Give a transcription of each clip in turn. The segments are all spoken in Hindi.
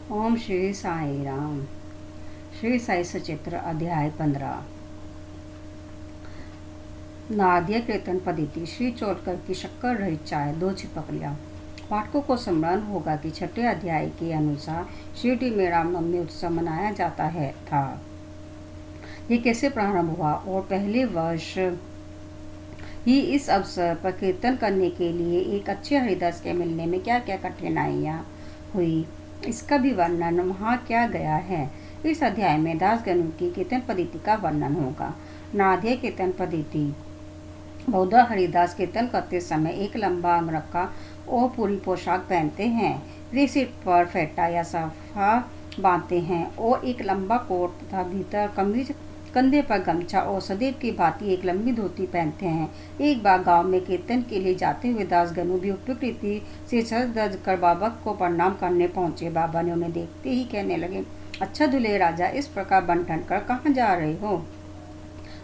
ओम श्री साई राम। श्री साई सचित्र अध्याय 15। नाद्य कीर्तन पद्धति। श्री चोलकर की शक्कर रहित चाय, 2 छिपकलियाँ। पाठकों को स्मरण होगा कि छठे अध्याय के अनुसार शिरडी में रामनवमी उत्सव मनाया जाता है था। ये कैसे प्रारंभ हुआ और पहले वर्ष ही इस अवसर पर कीर्तन करने के लिए एक अच्छे हरिदास के मिलने में क्या क्या कठिनाइयाँ हुई, इसका भी वर्णन वहाँ किया गया है। इस अध्याय में दासगणों की कीर्तन पद्धति का वर्णन होगा। नाद्य कीर्तन पद्धति। बौद्ध हरिदास कीर्तन करते समय एक लंबा अंगरखा और पूरी पोशाक पहनते हैं। वे सिर पर फेटा या साफा बांधते हैं और एक लंबा कोट तथा भीतर कमीज, कंधे पर गमछा और सदैव की भांति एक लंबी धोती पहनते हैं। एक बार गांव में कीर्तन के लिए जाते हुए दासगणु भी उपयुक्त रीति से सज धज कर बाबा को प्रणाम करने पहुंचे। बाबा ने उन्हें देखते ही कहने लगे, अच्छा दूल्हे राजा, इस प्रकार बन ठन कर कहाँ जा रहे हो?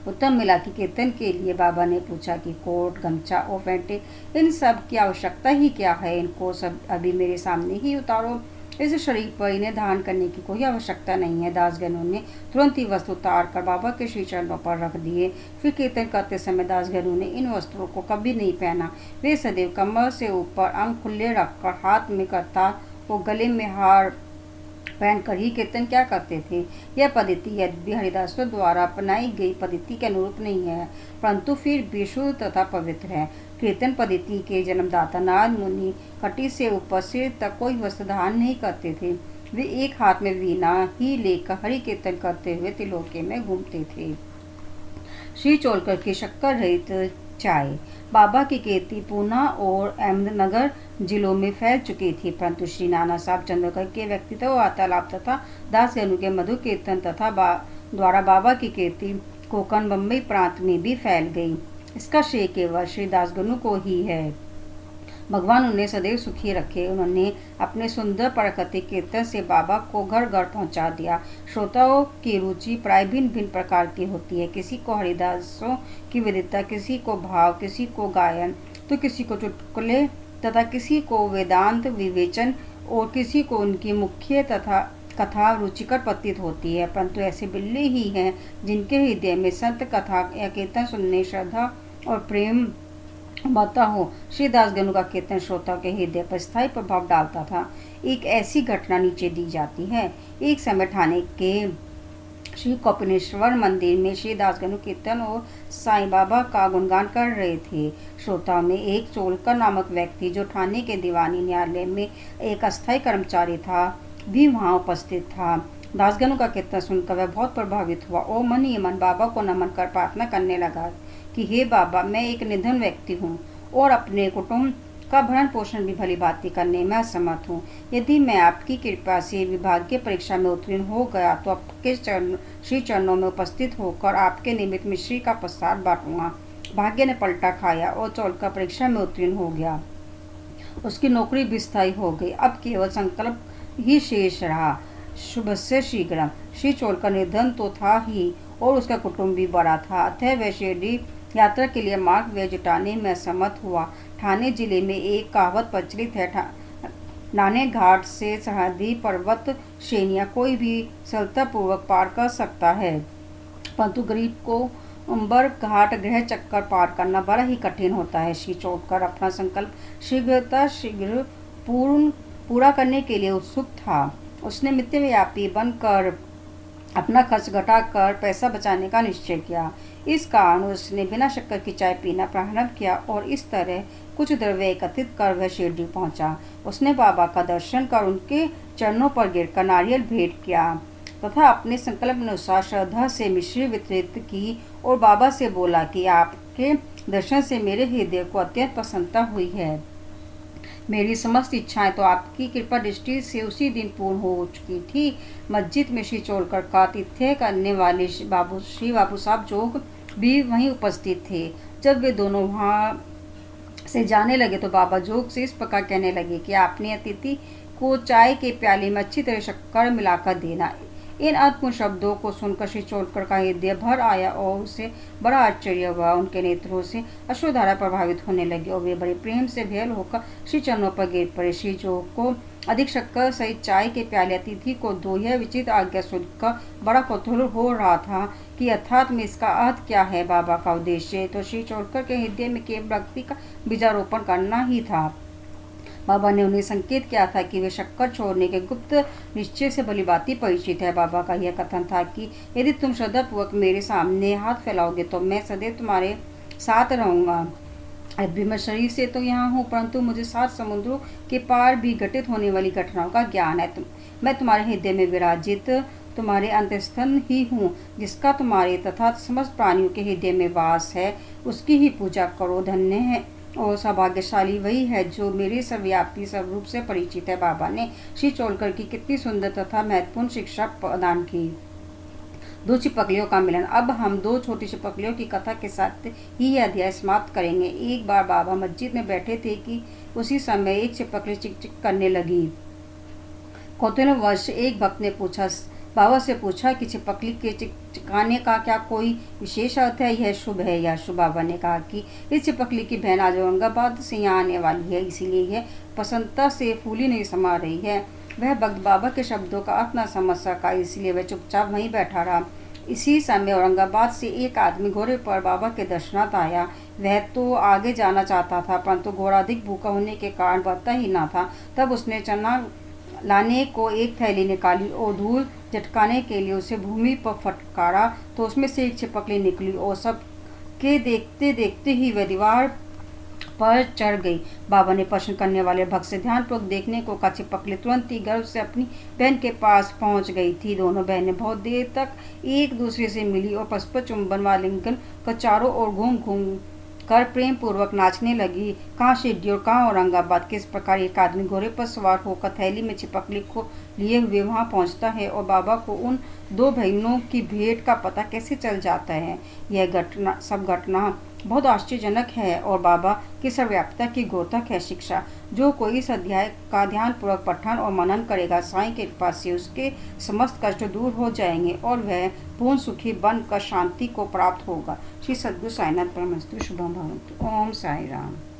उत्तर मिला कि कीर्तन के लिए। बाबा ने पूछा कि कोट, गमछा और फेंटे, इन सब की आवश्यकता ही क्या है? इनको सब अभी मेरे सामने ही उतारो। इस शरीर पर इन्हें धारण करने की कोई आवश्यकता नहीं है। दासगणों ने तुरंत ही वस्त्र उतार कर बाबा के श्री चरणों पर रख दिए। फिर कीर्तन करते समय दासगणों ने इन वस्त्रों को कभी नहीं पहना। वे सदैव कमर से ऊपर अंग खुले रखकर हाथ में करताल और गले में हार पहनकर ही कीर्तन क्या करते थे। यह पद्धति यद्यपि हरिदासों द्वारा अपनाई गई पद्धति के अनुरूप नहीं है, परंतु फिर भी शुद्ध तथा पवित्र है। कीर्तन पद्धति के जन्मदाता नारद मुनि कटी से ऊपर सिर तक कोई वस्त्र धारण नहीं करते थे। वे एक हाथ में वीणा ही लेकर हरि कीर्तन करते हुए त्रिलोकी में घूमते थे। श्री चोलकर की शक्कर रहित चाय। बाबा की कीर्ति पूना और अहमदनगर जिलों में फैल चुकी थी, परंतु श्री नाना साहब चंद्रकर के व्यक्तित्व, वार्तालाप तथा दासगणों के मधुर कीर्तन तथा द्वारा बाबा की कीर्ति कोंकण, बम्बई प्रांत में भी फैल गई। इसका श्रेय केवल श्री दासगणों को ही है। भगवान उन्हें सदैव सुखी रखे। उन्होंने अपने सुंदर प्राकृतिक कीर्तन से बाबा को घर घर पहुंचा दिया। श्रोताओं की रुचि प्राय भिन्न भिन्न प्रकार की होती है। किसी को हरिदासों की विविधता, किसी को भाव, किसी को गायन, तो किसी को चुटकुले तथा किसी को वेदांत विवेचन और किसी को उनकी मुख्य तथा कथा रुचिकर प्रतीत होती है। परंतु ऐसे बिल्ले ही हैं जिनके हृदय में संत कथा या कीर्तन सुनने श्रद्धा और प्रेम बता हो। श्री दासगणों का कीर्तन श्रोताओं के हृदय पर स्थायी प्रभाव डालता था। एक ऐसी घटना नीचे दी जाती है। एक समय ठाणे के श्री कपिलेश्वर मंदिर में श्री दासगणु कीर्तन और साईं बाबा का गुणगान कर रहे थे। श्रोताओं में एक चोलकर नामक व्यक्ति, जो ठाणे के दीवानी न्यायालय में एक अस्थायी कर्मचारी था, भी वहां उपस्थित था। दासगणु का कीर्तन सुनकर वह बहुत प्रभावित हुआ और मन ही मन बाबा को नमन कर प्रार्थना करने लगा कि हे बाबा, मैं एक निधन व्यक्ति हूँ और अपने कुटुंब का भरण पोषण भी भली भांति करने में असमर्थ हूँ। यदि मैं आपकी कृपा से विभागीय परीक्षा में उत्तीर्ण हो गया तो आपके श्री चरणों में उपस्थित होकर आपके निमित्त मिश्री का प्रसाद बांटूंगा। भाग्य ने पलटा खाया और चोलकर परीक्षा में उत्तीर्ण हो गया। उसकी नौकरी भी स्थायी हो गई। अब केवल संकल्प ही शेष रहा। शुभ से शीघ्र। श्री चोलकर निधन तो था ही और उसका कुटुंब भी बड़ा था, अतः वह शिरडी यात्रा के लिए मार्ग वे जुटाने में असमर्थ हुआ। ठाणे जिले में एक कहावत प्रचलित है, नाने घाट से सरहदी पर्वत श्रेणियां कोई भी सरलतापूर्वक पार कर सकता है, परंतु गरीब को उम्बर घाट ग्रह चक्कर पार करना बड़ा ही कठिन होता है। श्री चोलकर अपना संकल्प शीघ्र पूरा करने के लिए उत्सुक था। उसने मितव्यापी बनकर अपना खर्च घटाकर पैसा बचाने का निश्चय किया। इस कारण उसने बिना शक्कर की चाय पीना प्रारंभ किया और इस तरह कुछ द्रव्य एकत्रित कर वह शिरडी पहुंचा। उसने बाबा का दर्शन कर उनके चरणों पर गिरकर नारियल भेंट किया तथा अपने संकल्प अनुसार श्रद्धा से मिश्री वितरित की और बाबा से बोला कि आपके दर्शन से मेरे हृदय को अत्यंत प्रसन्नता हुई है। मेरी समस्त इच्छाएं तो आपकी कृपा दृष्टि से उसी दिन पूर्ण हो चुकी थी। मस्जिद में श्री चोलकर का आतिथ्य करने वाले श्री बाबू साहब जोग भी वहीं उपस्थित थे। जब वे दोनों वहां से जाने लगे तो बाबा जोग से इस प्रकार कहने लगे कि आपने अतिथि को चाय के प्याले में अच्छी तरह शक्कर मिलाकर देना। इन अद्भुत शब्दों को सुनकर श्री चोलकर का हृदय भर आया और उसे बड़ा आश्चर्य हुआ। उनके नेत्रों से अश्रुधारा प्रभावित होने लगी और वे बड़े प्रेम से भेल होकर श्री चरणों पर गिर पड़े। श्री जोग को अधिक शक्कर सहित चाय के प्याले अतिथि को दो। यह विचित्र आज्ञा सुनकर बड़ा कौतूहल हो रहा था कि अर्थात में इसका अर्थ क्या है। बाबा का उद्देश्य तो श्री चोलकर के हृदय में केवल भक्ति का बीजारोपण करना ही था। बाबा ने उन्हें संकेत किया था कि वे शक्कर छोड़ने के गुप्त निश्चय से भलीभांति परिचित है। बाबा का यह कथन था कि यदि तुम श्रद्धापूर्वक मेरे सामने हाथ फैलाओगे तो मैं सदैव तुम्हारे साथ रहूंगा। अभी मैं शरीर से तो यहाँ हूँ, परंतु मुझे 7 समुद्रों के पार भी घटित होने वाली घटनाओं का ज्ञान है। मैं तुम्हारे हृदय में विराजित तुम्हारे अंतस्थन ही हूँ, जिसका तुम्हारे तथा समस्त प्राणियों के हृदय में वास है। उसकी ही पूजा करो। धन्य है और सौभाग्यशाली वही है जो मेरे सर्वव्यापी स्वरूप से परिचित है। बाबा ने श्री चोलकर की कितनी सुंदर तथा महत्वपूर्ण शिक्षा प्रदान की। 2 छिपकलियों का मिलन। अब हम 2 छोटी छिपकलियों की कथा के साथ ही यह अध्याय समाप्त करेंगे। एक बार बाबा मस्जिद में बैठे थे कि उसी समय एक छिपकली चिक चिक करने लगी। कौतूहलवश एक भक्त ने बाबा से पूछा कि छिपकली के चिकाने का क्या कोई विशेष अर्थ है, यह शुभ है या शुभ। बाबा ने कहा कि इस छिपकली की बहन आज औरंगाबाद से यहाँ आने वाली है, इसीलिए यह प्रसन्नता से फूली नहीं समा रही है। वह भक्त बाबा के शब्दों का अर्थ न समझ सका, इसलिए वह चुपचाप वहीं बैठा रहा। इसी समय औरंगाबाद से एक आदमी घोड़े पर बाबा के दर्शनार्थ आया। वह तो आगे जाना चाहता था, परंतु घोड़ा अधिक भूखा होने के कारण बढ़ता ही न था। तब उसने चना लाने को एक थैली निकाली और धूल झटकाने के लिए उसे भूमि पर फटकारा, तो उसमें से एक छिपकली निकली और सबके देखते देखते ही वह दीवार पर चढ़ गई। बाबा ने प्रश्न करने वाले भक्त से ध्यानपूर्वक देखने को कहा। छिपकली तुरंत ही गर्व से अपनी बहन के पास पहुंच गई थी। दोनों बहनें बहुत देर तक एक दूसरे से मिली और परस्पर चुंबन व आलिंगन कर चारों ओर घूम घूम कर प्रेम पूर्वक नाचने लगी। कहाँ शिरडी और कहाँ औरंगाबाद। किस प्रकार एक आदमी घोड़े पर सवार होकर थैली में छिपकली को लिए हुए वहां पहुंचता है और बाबा को उन 2 बहनों की भेंट का पता कैसे चल जाता है। यह घटना बहुत आश्चर्यजनक है और बाबा की सर्वव्यापीता की द्योतक है। शिक्षा। जो कोई इस अध्याय का ध्यानपूर्वक पठन और मनन करेगा, साईं के कृपा से उसके समस्त कष्ट दूर हो जाएंगे और वह पूर्ण सुखी बनकर शांति को प्राप्त होगा। श्री सद्गुरु साईनाथ परमहंस शुभम भवन्तु। ओम साई राम।